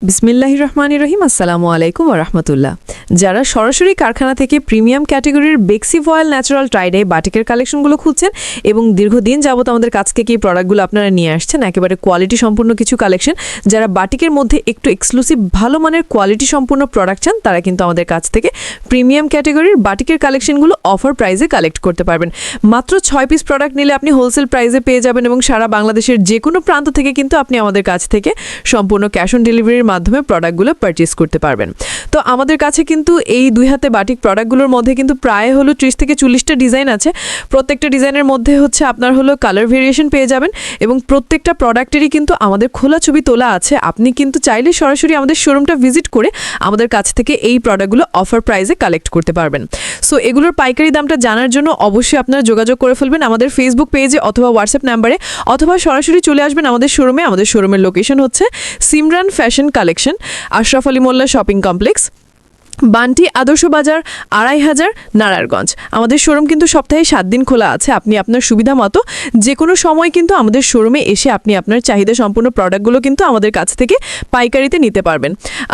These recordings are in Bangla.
বিসমিল্লাহির রহমানির রহিম। আসসালামু আলাইকুম ওয়া রাহমাতুল্লাহ। যারা সরাসরি কারখানা থেকে প্রিমিয়াম ক্যাটাগরির বেক্সি ভয়েল ন্যাচারাল টাইডে বাটিকের কালেকশনগুলো খুঁজছেন এবং দীর্ঘদিন যাবত আমাদের কাছ থেকে এই প্রোডাক্টগুলো আপনারা নিয়ে আসছেন, একেবারে কোয়ালিটি সম্পূর্ণ কিছু কালেকশন, যারা বাটিকের মধ্যে একটু এক্সক্লুসিভ ভালো মানের কোয়ালিটি সম্পূর্ণ প্রোডাক্ট চান, তারা কিন্তু আমাদের কাছ থেকে প্রিমিয়াম ক্যাটাগরির বাটিকের কালেকশনগুলো অফার প্রাইসে কালেক্ট করতে পারবেন। মাত্র 6 পিস প্রোডাক্ট নিলে আপনি হোলসেল প্রাইসে পেয়ে যাবেন এবং সারা বাংলাদেশের যে কোনো প্রান্ত থেকে কিন্তু আপনি আমাদের কাছ থেকে সম্পূর্ণ ক্যাশ অন ডেলিভারির মাধ্যমে প্রোডাক্টগুলো পারচেজ করতে পারবেন। তো আমাদের কাছে কিন্তু এই দুই হাতে বাটিক প্রোডাক্টগুলোর মধ্যে কিন্তু প্রায় হলো 30 থেকে 40টা ডিজাইন আছে। প্রত্যেকটা ডিজাইনের মধ্যে হচ্ছে আপনার হলো কালার ভেরিয়েশন পেয়ে যাবেন এবং প্রত্যেকটা প্রোডাক্টেরই কিন্তু আমাদের খোলা ছবি তোলা আছে। আপনি কিন্তু চাইলে সরাসরি আমাদের শোরুমটা ভিজিট করে আমাদের কাছ থেকে এই প্রোডাক্টগুলো অফার প্রাইসে কালেক্ট করতে পারবেন। সো এগুলোর পাইকারি দামটা জানার জন্য অবশ্যই আপনারা যোগাযোগ করে ফেলবেন আমাদের ফেসবুক পেজে অথবা হোয়াটসঅ্যাপ নাম্বারে, অথবা সরাসরি চলে আসবেন আমাদের শোরুমে। আমাদের শোরুমের লোকেশন হচ্ছে Simran fashion collection, Ashraf Ali Molla shopping complex, Bunty আদর্শ বাজার, 2500 নারায়ণগঞ্জ। আমাদের শোরুম কিন্তু সপ্তাহে 7 দিন খোলা আছে। আপনি আপনার সুবিধা মতো যে কোনো সময় কিন্তু আমাদের শোরুমে এসে আপনি আপনার চাহিদা সম্পূর্ণ প্রোডাক্টগুলো কিন্তু আমাদের কাছ থেকে পাইকারিতে নিতে পারবেন।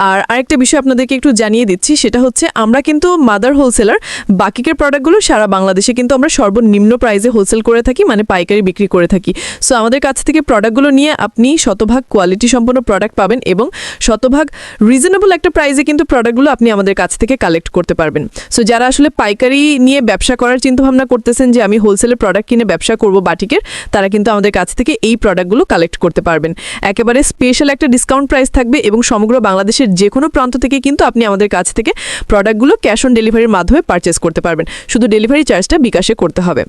আর আরেকটা বিষয় আপনাদেরকে একটু জানিয়ে দিচ্ছি, সেটা হচ্ছে আমরা কিন্তু মাদার হোলসেলার। বাকিকের প্রোডাক্টগুলো সারা বাংলাদেশে কিন্তু আমরা সর্বনিম্ন প্রাইসে হোলসেল করে থাকি, মানে পাইকারি বিক্রি করে থাকি। সো আমাদের কাছ থেকে প্রোডাক্টগুলো নিয়ে আপনি শতভাগ কোয়ালিটি সম্পন্ন প্রোডাক্ট পাবেন এবং শতভাগ রিজনেবল একটা প্রাইসে কিন্তু প্রোডাক্টগুলো আপনি আমাদের কাছ থেকে কালেক্ট করতে পারবেন। সো যারা আসলে পাইকারি নিয়ে ব্যবসা করার চিন্তাভাবনা করতেছেন যে আমি হোলসেলের প্রোডাক্ট কিনে ব্যবসা করব বাটিকের, তারা কিন্তু আমাদের কাছ থেকে এই প্রোডাক্টগুলো কালেক্ট করতে পারবেন। একেবারে স্পেশাল একটা ডিসকাউন্ট প্রাইস থাকবে এবং সমগ্র বাংলাদেশের যে কোনো প্রান্ত থেকে কিন্তু আপনি আমাদের কাছ থেকে প্রোডাক্টগুলো ক্যাশ অন ডেলিভারির মাধ্যমে পারচেস করতে পারবেন। শুধু ডেলিভারি চার্জটা বিকাশে করতে হবে।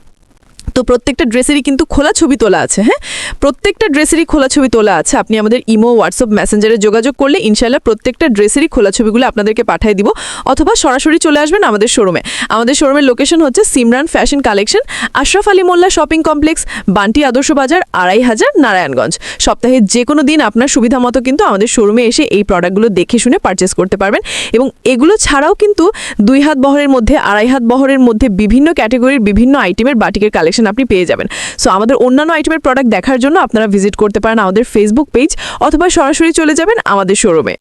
তো প্রত্যেকটা ড্রেসেরই কিন্তু খোলা ছবি তোলা আছে। হ্যাঁ, প্রত্যেকটা ড্রেসেরই খোলা ছবি তোলা আছে। আপনি আমাদের ইমো, হোয়াটসঅ্যাপ, মেসেঞ্জারে যোগাযোগ করলে ইনশাআল্লাহ প্রত্যেকটা ড্রেসেরই খোলা ছবিগুলো আপনাদেরকে পাঠিয়ে দিব, অথবা সরাসরি চলে আসবেন আমাদের শোরুমে। আমাদের শোরুমের লোকেশন হচ্ছে Simran fashion collection, Ashraf Ali Molla shopping complex, Bunty আদর্শ বাজার, 2500 নারায়ণগঞ্জ। সপ্তাহে যে কোনো দিন আপনার সুবিধা মতো কিন্তু আমাদের শোরুমে এসে এই প্রোডাক্টগুলো দেখে শুনে পারচেস করতে পারবেন। এবং এগুলো ছাড়াও কিন্তু 2 হাত বহরের মধ্যে, 2.5 হাত বহরের মধ্যে বিভিন্ন ক্যাটাগরির বিভিন্ন আইটেমের বাটিকের কালেকশন আপনি পেয়ে যাবেন। সো আমাদের অন্যান্য আইটেমের প্রোডাক্ট দেখার জন্য আপনারা ভিজিট করতে পারেন আমাদের ফেসবুক পেজ, অথবা সরাসরি চলে যাবেন আমাদের শোরুমে।